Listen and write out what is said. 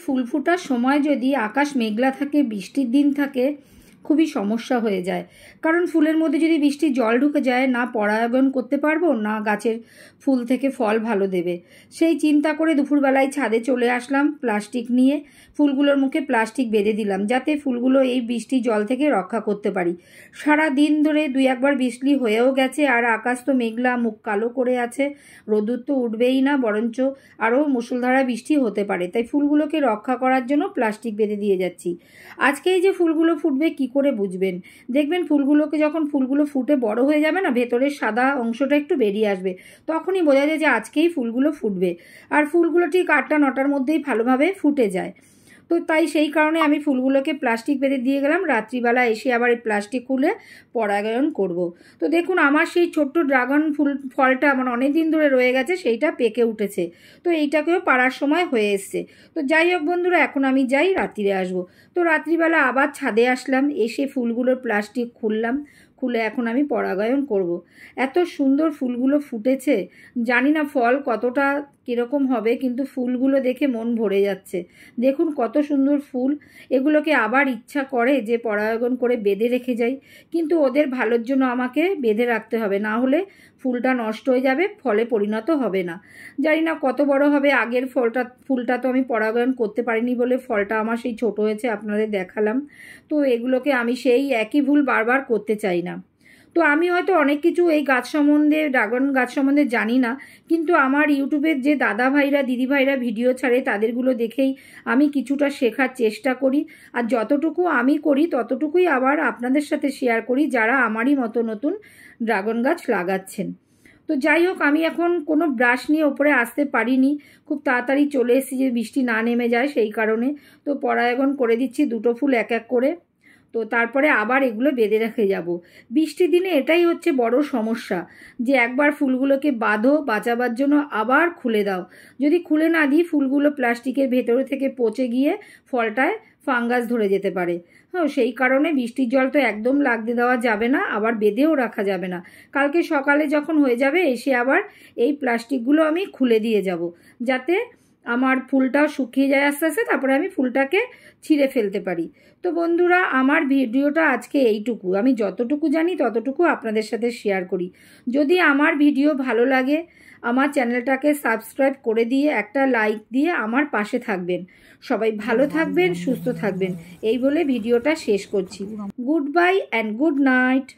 ফুল ফোটার সময় যদি আকাশ মেঘলা থাকে, বৃষ্টির দিন থাকে, খুবই সমস্যা হয়ে যায়। কারণ ফুলের মধ্যে যদি বৃষ্টির জল ঢুকে যায়, না পরাগায়ন করতে পারবো, না গাছের ফুল থেকে ফল ভালো দেবে। সেই চিন্তা করে দুপুরবেলায় ছাদে চলে আসলাম প্লাস্টিক নিয়ে। ফুলগুলোর মুখে প্লাস্টিক বেঁধে দিলাম, যাতে ফুলগুলো এই বৃষ্টির জল থেকে রক্ষা করতে পারি। সারা দিন ধরে 2-1বার বৃষ্টি হয়েও গেছে, আর আকাশ তো মেঘলা, মুখ কালো করে আছে। রোদুর তো উঠবেই না, বরঞ্চ আরও মুষলধারা বৃষ্টি হতে পারে। তাই ফুলগুলোকে রক্ষা করার জন্য প্লাস্টিক বেঁধে দিয়ে যাচ্ছি। আজকে এই যে ফুলগুলো ফুটবে কি করে বুঝবেন? দেখবেন ফুলগুলোকে যখন ফুলগুলো ফুটে বড় হয়ে যাবে না, ভেতরের সাদা অংশটা একটু বেরিয়ে আসবে, তখনই বোঝা যায় যে আজকেই ফুলগুলো ফুটবে। আর ফুলগুলো ঠিক 8টা-9টার মধ্যেই ভালোভাবে ফুটে যায়। তো তাই সেই কারণে আমি ফুলগুলোকে প্লাস্টিক বেঁধে দিয়ে গেলাম। রাত্রিবেলা এসে আবার এই প্লাস্টিক খুলে পরাগায়ন করব। তো দেখুন আমার সেই ছোট্ট ড্রাগন ফলটা আমার অনেক দিন ধরে রয়ে গেছে, সেইটা পেকে উঠেছে। তো এইটাকেও পাড়ার সময় হয়ে এসছে। তো যাই হোক বন্ধুরা, এখন আমি যাই, রাত্রিরে আসবো। তো রাত্রিবেলা আবার ছাদে আসলাম, এসে ফুলগুলোর প্লাস্টিক খুলে এখন আমি পরাগায়ন করব। এত সুন্দর ফুলগুলো ফুটেছে, জানি না ফল কতটা কীরকম হবে, কিন্তু ফুলগুলো দেখে মন ভরে যাচ্ছে। দেখুন কত সুন্দর ফুল। এগুলোকে আবার ইচ্ছা করে যে পরাগায়ন করে বেঁধে রেখে যাই, কিন্তু ওদের ভালোর জন্য আমাকে বেঁধে রাখতে হবে, না হলে ফুলটা নষ্ট হয়ে যাবে, ফলে পরিণত হবে না। জানি না কত বড় হবে। আগের ফুলটা তো আমি পরাগায়ন করতে পারিনি বলে ফলটা আমার সেই ছোট হয়েছে, আপনাদের দেখালাম। তো এগুলোকে আমি সেই একই ভুল বারবার করতে চাই না। তো আমি হয়তো অনেক কিছু এই গাছ সম্বন্ধে, ড্রাগন গাছ সম্বন্ধে জানি না, কিন্তু আমার ইউটিউবের যে দাদা ভাইরা, দিদি ভাইরা ভিডিও ছাড়ে, তাদেরগুলো দেখেই আমি কিছুটা শেখার চেষ্টা করি। আর যতটুকু আমি করি ততটুকুই আবার আপনাদের সাথে শেয়ার করি, যারা আমারই মতো নতুন ড্রাগন গাছ লাগাচ্ছেন। তো যাই হোক, আমি এখন কোনো ব্রাশ নিয়ে ওপরে আসতে পারিনি, খুব তাড়াতাড়ি চলে এসেছি যে বৃষ্টি না নেমে যায় সেই কারণে। তো পরাগায়ন করে দিচ্ছি 2টো ফুল এক এক করে। তো তারপরে আবার এগুলো বেঁধে রেখে যাব। বৃষ্টির দিনে এটাই হচ্ছে বড় সমস্যা, যে একবার ফুলগুলোকে বাঁচাবার জন্য আবার খুলে দাও। যদি খুলে না দিই, ফুলগুলো প্লাস্টিকের ভেতরে থেকে পচে গিয়ে ফলটায় ফাঙ্গাস ধরে যেতে পারে। হ্যাঁ, সেই কারণে বৃষ্টির জল তো একদম লাগতে দেওয়া যাবে না, আবার বেঁধেও রাখা যাবে না। কালকে সকালে যখন হয়ে যাবে, এসে আবার এই প্লাস্টিকগুলো আমি খুলে দিয়ে যাব, যাতে আমার ফুলটাও শুকিয়ে যায় আস্তে আস্তে, তারপরে আমি ফুলটাকে ছিঁড়ে ফেলতে পারি। তো বন্ধুরা, আমার ভিডিওটা আজকে এইটুকু। আমি যতটুকু জানি ততটুকু আপনাদের সাথে শেয়ার করি। যদি আমার ভিডিও ভালো লাগে, আমার চ্যানেলটাকে সাবস্ক্রাইব করে দিয়ে একটা লাইক দিয়ে আমার পাশে থাকবেন। সবাই ভালো থাকবেন, সুস্থ থাকবেন, এই বলে ভিডিওটা শেষ করছি। Good bye and good night.